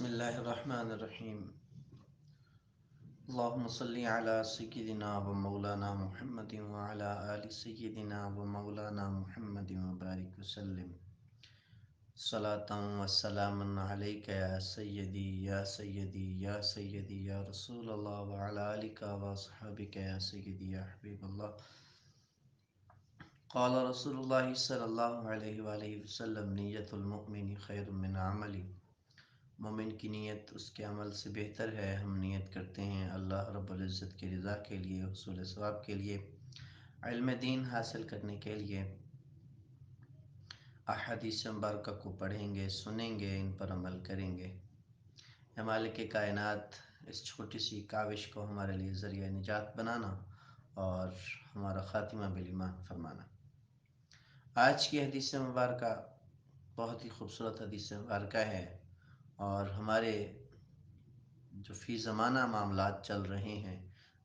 بسم اللہ الرحمن الرحیم اللہم صلی علی سیدنا و مولانا محمد وعلی آل سیدنا و مولانا محمد وبارک وسلم صلاۃ و سلاما علیک یا سیدی یا سیدی یا سیدی یا رسول اللہ وعلی آلک و اصحابک یا سیدی یا حبیب اللہ. قال رسول اللہ صلی اللہ علیہ وآلہ وسلم نیت المؤمن خیر من عملی. مومن کی نیت اس کے عمل سے بہتر ہے. ہم نیت کرتے ہیں اللہ رب العزت کی رضا کے لیے، حصول ثواب کے لیے، علم دین حاصل کرنے کے لیے. احادیث مبارکہ کو پڑھیں گے، سنیں گے، ان پر عمل کریں گے. مالک کائنات اس چھوٹی سی کاوش کو ہمارے لیے ذریعہ نجات بنانا اور ہمارا خاتمہ بالایمان فرمانا. آج کی حدیث مبارکہ بہت ہی خوبصورت حدیث مبارکہ ہے اور ہمارے جو فی زمانہ معاملات چل رہے ہیں،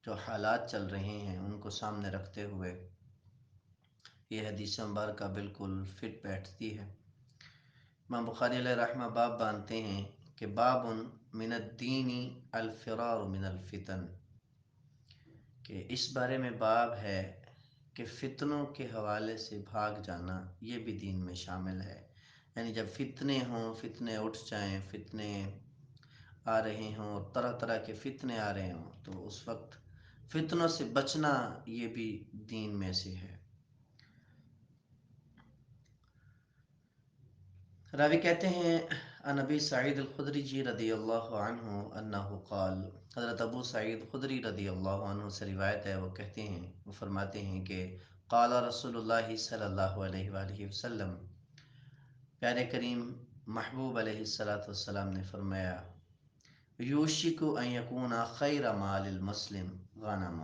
جو حالات چل رہے ہیں، ان کو سامنے رکھتے ہوئے یہ حدیث مبارکہ بالکل فٹ بیٹھتی ہے. امام بخاری علیہ رحمہ باب باندھتے ہیں کہ باب من الدین الفرار من الفتن، کہ اس بارے میں باب ہے کہ فتنوں کے حوالے سے بھاگ جانا یہ بھی دین میں شامل ہے. یعنی جب فتنے ہوں، فتنے اٹھ جائیں، فتنے آ رہے ہوں اور طرح طرح کے فتنے آ رہے ہوں، تو اس وقت فتنوں سے بچنا یہ بھی دین میں سے ہے. راوی کہتے ہیں عن ابی سعید الخدری جی رضی اللہ عنہ انہ قال، حضرت ابو سعید خدری رضی اللہ عنہ سے روایت ہے، وہ کہتے ہیں، وہ فرماتے ہیں کہ قال رسول اللہ صلی اللہ علیہ وآلہ وسلم، پیارے کریم محبوب علیہ السلام نے فرمایا، یوشک ان یکون خیر مال المسلم غنم،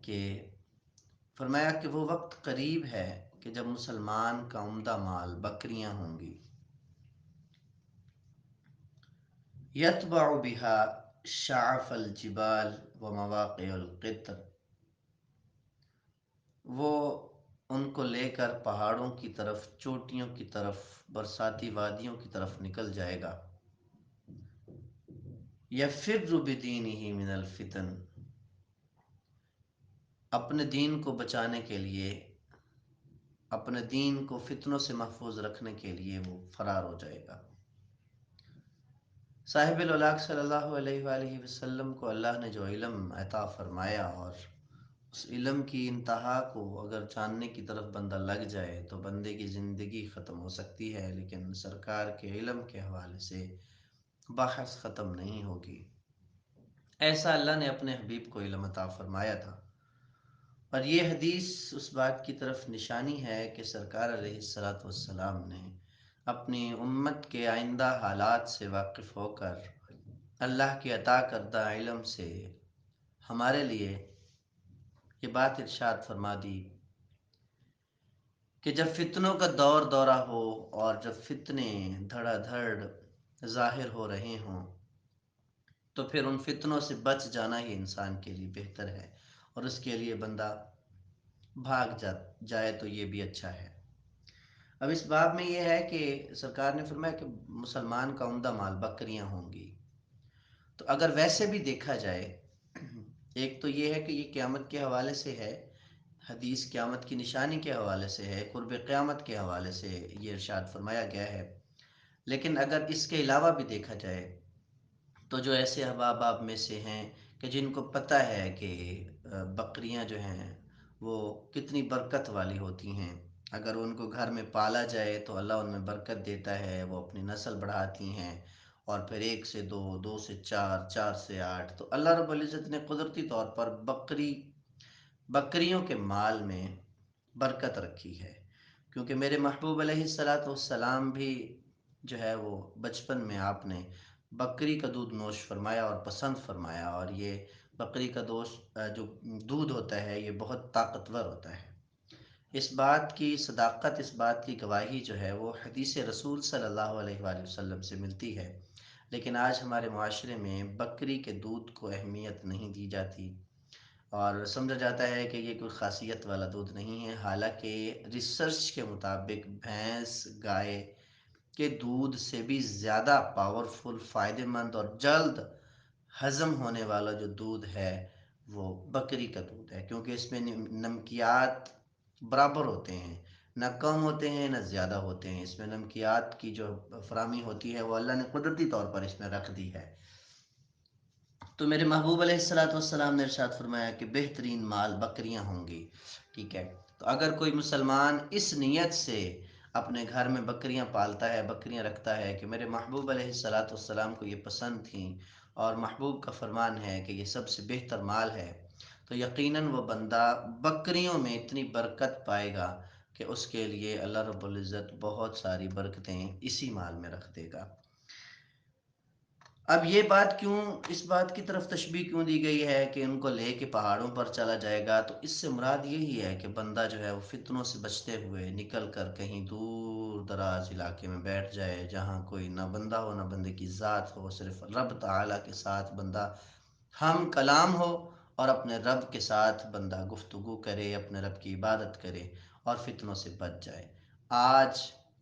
کہ فرمایا کہ وہ وقت قریب ہے کہ جب مسلمان کا عمدہ مال بکریاں ہوں گی. یتبع بها شعف الجبال و مواقع القطر، وہ ان کو لے کر پہاڑوں کی طرف، چوٹیوں کی طرف، برساتی وادیوں کی طرف نکل جائے گا. یفر بدینہ من الفتن، اپنے دین کو بچانے کے لیے، اپنے دین کو فتنوں سے محفوظ رکھنے کے لیے وہ فرار ہو جائے گا. صاحب الاولاق صلی اللہ علیہ وآلہ وسلم کو اللہ نے جو علم عطا فرمایا، اور اس علم کی انتہا کو اگر جاننے کی طرف بندہ لگ جائے تو بندے کی زندگی ختم ہو سکتی ہے، لیکن سرکار کے علم کے حوالے سے بحث ختم نہیں ہوگی. ایسا اللہ نے اپنے حبیب کو علم عطا فرمایا تھا. اور یہ حدیث اس بات کی طرف نشانی ہے کہ سرکار علیہ السلام نے اپنی امت کے آئندہ حالات سے واقف ہو کر اللہ کے عطا کردہ علم سے ہمارے لیے یہ بات ارشاد فرما دی کہ جب فتنوں کا دور دورہ ہو اور جب فتنے دھڑا دھڑ ظاہر ہو رہے ہوں، تو پھر ان فتنوں سے بچ جانا ہی انسان کے لیے بہتر ہے، اور اس کے لیے بندہ بھاگ جائے تو یہ بھی اچھا ہے. اب اس باب میں یہ ہے کہ سرکار نے فرمایا کہ مسلمان کا عمدہ مال بکریاں ہوں گی. تو اگر ویسے بھی دیکھا جائے، ایک تو یہ ہے کہ یہ قیامت کے حوالے سے ہے، حدیث قیامت کی نشانی کے حوالے سے ہے، قرب قیامت کے حوالے سے یہ ارشاد فرمایا گیا ہے. لیکن اگر اس کے علاوہ بھی دیکھا جائے تو جو ایسے احباب آپ میں سے ہیں کہ جن کو پتہ ہے کہ بکریاں جو ہیں وہ کتنی برکت والی ہوتی ہیں، اگر ان کو گھر میں پالا جائے تو اللہ ان میں برکت دیتا ہے، وہ اپنی نسل بڑھاتی ہیں، اور پھر 1 سے 2، 2 سے 4، 4 سے 8. تو اللہ رب العزت نے قدرتی طور پر بکریوں کے مال میں برکت رکھی ہے. کیونکہ میرے محبوب علیہ السلام بھی جو ہے وہ بچپن میں آپ نے بکری کا دودھ نوش فرمایا اور پسند فرمایا، اور یہ بکری کا جو دودھ ہوتا ہے یہ بہت طاقتور ہوتا ہے. اس بات کی صداقت، اس بات کی گواہی جو ہے وہ حدیث رسول صلی اللہ علیہ وآلہ وسلم سے ملتی ہے. لیکن آج ہمارے معاشرے میں بکری کے دودھ کو اہمیت نہیں دی جاتی اور سمجھا جاتا ہے کہ یہ کوئی خاصیت والا دودھ نہیں ہے. حالانکہ ریسرچ کے مطابق بھینس، گائے کہ دودھ سے بھی زیادہ پاورفل، فائدہ مند اور جلد ہضم ہونے والا جو دودھ ہے وہ بکری کا دودھ ہے، کیونکہ اس میں نمکیات برابر ہوتے ہیں، نہ کم ہوتے ہیں نہ زیادہ ہوتے ہیں۔ اس میں نمکیات کی جو فراہمی ہوتی ہے وہ اللہ نے قدرتی طور پر اس میں رکھ دی ہے۔ تو میرے محبوب علیہ الصلوۃ والسلام نے ارشاد فرمایا کہ بہترین مال بکریاں ہوں گی، ٹھیک ہے۔ تو اگر کوئی مسلمان اس نیت سے اپنے گھر میں بکریاں پالتا ہے، بکریاں رکھتا ہے کہ میرے محبوب علیہ الصلوۃ والسلام کو یہ پسند تھیں اور محبوب کا فرمان ہے کہ یہ سب سے بہتر مال ہے، تو یقیناً وہ بندہ بکریوں میں اتنی برکت پائے گا کہ اس کے لیے اللہ رب العزت بہت ساری برکتیں اسی مال میں رکھ دے گا۔ اب یہ بات کیوں، اس بات کی طرف تشبیہ کیوں دی گئی ہے کہ ان کو لے کے پہاڑوں پر چلا جائے گا؟ تو اس سے مراد یہی ہے کہ بندہ جو ہے وہ فتنوں سے بچتے ہوئے نکل کر کہیں دور دراز علاقے میں بیٹھ جائے، جہاں کوئی نہ بندہ ہو نہ بندے کی ذات ہو، صرف رب تعالیٰ کے ساتھ بندہ ہم کلام ہو، اور اپنے رب کے ساتھ بندہ گفتگو کرے، اپنے رب کی عبادت کرے اور فتنوں سے بچ جائے۔ آج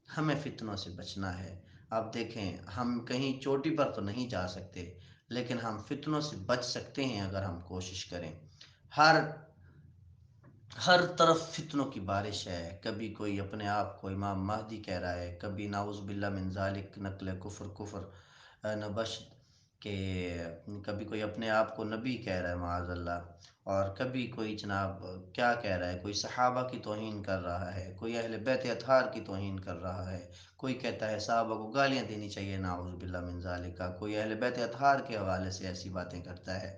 ہمیں فتنوں سے بچنا ہے۔ آپ دیکھیں، ہم کہیں چوٹی پر تو نہیں جا سکتے، لیکن ہم فتنوں سے بچ سکتے ہیں اگر ہم کوشش کریں۔ ہر ہر طرف فتنوں کی بارش ہے، کبھی کوئی اپنے آپ کو امام مہدی کہہ رہا ہے، کبھی نعوذ باللہ من ذالک نقل کفر کفر نبشت، کہ کبھی کوئی اپنے آپ کو نبی کہہ رہا ہے معاذ اللہ، اور کبھی کوئی جناب کیا کہہ رہا ہے، کوئی صحابہ کی توہین کر رہا ہے، کوئی اہل بیت اطہار کی توہین کر رہا ہے، کوئی کہتا ہے صحابہ کو گالیاں دینی چاہیے نعوذ باللہ من ذالک، کوئی اہل بیت اطہار کے حوالے سے ایسی باتیں کرتا ہے۔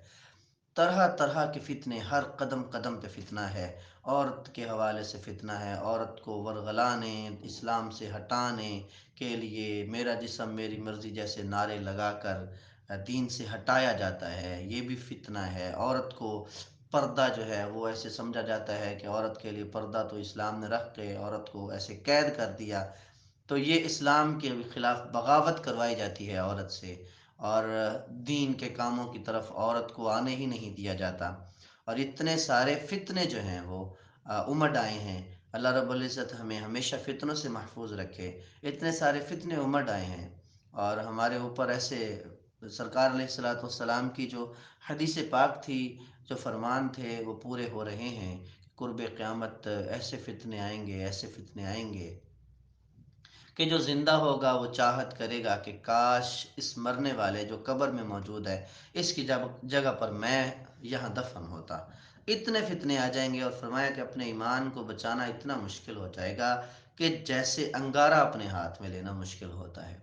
طرح طرح کے فتنے، ہر قدم قدم پہ فتنہ ہے۔ عورت کے حوالے سے فتنہ ہے، عورت کو ورغلانے، اسلام سے ہٹانے کے لیے میرا جسم میری مرضی جیسے نعرے لگا کر دین سے ہٹایا جاتا ہے، یہ بھی فتنہ ہے۔ عورت کو پردہ جو ہے وہ ایسے سمجھا جاتا ہے کہ عورت کے لیے پردہ تو اسلام نے رکھ کے عورت کو ایسے قید کر دیا، تو یہ اسلام کے خلاف بغاوت کروائی جاتی ہے عورت سے، اور دین کے کاموں کی طرف عورت کو آنے ہی نہیں دیا جاتا، اور اتنے سارے فتنے جو ہیں وہ امڈ آئے ہیں۔ اللہ رب العزت ہمیں ہمیشہ فتنوں سے محفوظ رکھے۔ اتنے سارے فتنے امڈ آئے ہیں، اور ہمارے اوپر ایسے سرکار علیہ الصلوۃ والسلام کی جو حدیث پاک تھی، جو فرمان تھے، وہ پورے ہو رہے ہیں۔ قرب قیامت ایسے فتنے آئیں گے، ایسے فتنے آئیں گے کہ جو زندہ ہوگا وہ چاہت کرے گا کہ کاش اس مرنے والے جو قبر میں موجود ہے، اس کی جگہ پر میں یہاں دفن ہوتا۔ اتنے فتنے آ جائیں گے، اور فرمایا کہ اپنے ایمان کو بچانا اتنا مشکل ہو جائے گا کہ جیسے انگارہ اپنے ہاتھ میں لینا مشکل ہوتا ہے۔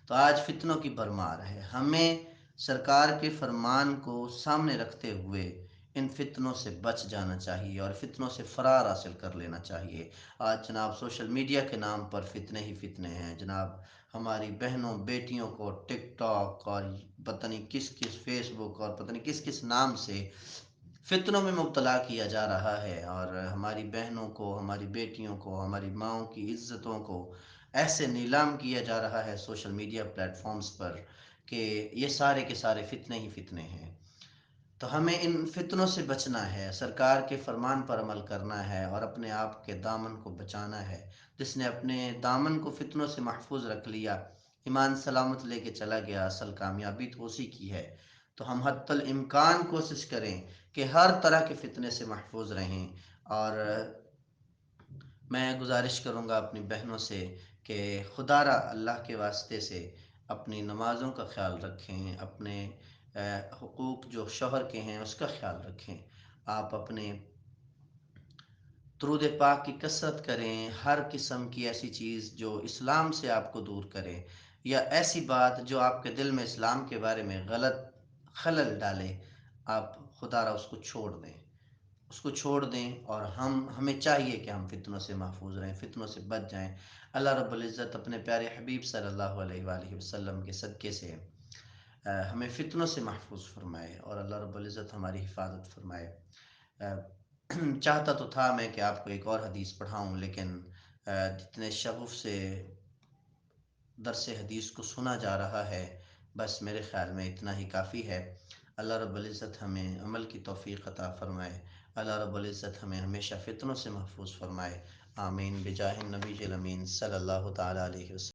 تو آج فتنوں کی بھرمار ہے، ہمیں سرکار کے فرمان کو سامنے رکھتے ہوئے ان فتنوں سے بچ جانا چاہیے اور فتنوں سے فرار حاصل کر لینا چاہیے۔ آج جناب سوشل میڈیا کے نام پر فتنے ہی فتنے ہیں جناب، ہماری بہنوں بیٹیوں کو ٹک ٹاک اور پتہ نہیں کس کس فیس بک اور پتہ نہیں کس کس نام سے فتنوں میں مبتلا کیا جا رہا ہے، اور ہماری بہنوں کو، ہماری بیٹیوں کو، ہماری ماؤں کی عزتوں کو ایسے نیلام کیا جا رہا ہے سوشل میڈیا پلیٹ فارمز پر کہ یہ سارے کے سارے فتنے ہی فتنے ہیں۔ تو ہمیں ان فتنوں سے بچنا ہے، سرکار کے فرمان پر عمل کرنا ہے اور اپنے آپ کے دامن کو بچانا ہے۔ جس نے اپنے دامن کو فتنوں سے محفوظ رکھ لیا، ایمان سلامت لے کے چلا گیا، اصل کامیابی تو اسی کی ہے۔ تو ہم حتی الامکان کوشش کریں کہ ہر طرح کے فتنے سے محفوظ رہیں، اور میں گزارش کروں گا اپنی بہنوں سے کہ خدا را اللہ کے واسطے سے اپنی نمازوں کا خیال رکھیں، اپنے حقوق جو شوہر کے ہیں اس کا خیال رکھیں، آپ اپنے درود پاک کی کثرت کریں، ہر قسم کی ایسی چیز جو اسلام سے آپ کو دور کرے، یا ایسی بات جو آپ کے دل میں اسلام کے بارے میں غلط خلل ڈالے، آپ خدا را اس کو چھوڑ دیں، اس کو چھوڑ دیں، اور ہمیں چاہیے کہ ہم فتنوں سے محفوظ رہیں، فتنوں سے بچ جائیں۔ اللہ رب العزت اپنے پیارے حبیب صلی اللہ علیہ وآلہ وسلم کے صدقے سے ہمیں فتنوں سے محفوظ فرمائے، اور اللہ رب العزت ہماری حفاظت فرمائے۔ چاہتا تو تھا میں کہ آپ کو ایک اور حدیث پڑھاؤں، لیکن جتنے شغف سے درس حدیث کو سنا جا رہا ہے، بس میرے خیال میں اتنا ہی کافی ہے۔ اللہ رب العزت ہمیں عمل کی توفیق عطا فرمائے، اللہ رب العزت ہمیں ہمیشہ فتنوں سے محفوظ فرمائے، آمین بجاہ النبی الامین صلی اللہ تعالیٰ علیہ وسلم۔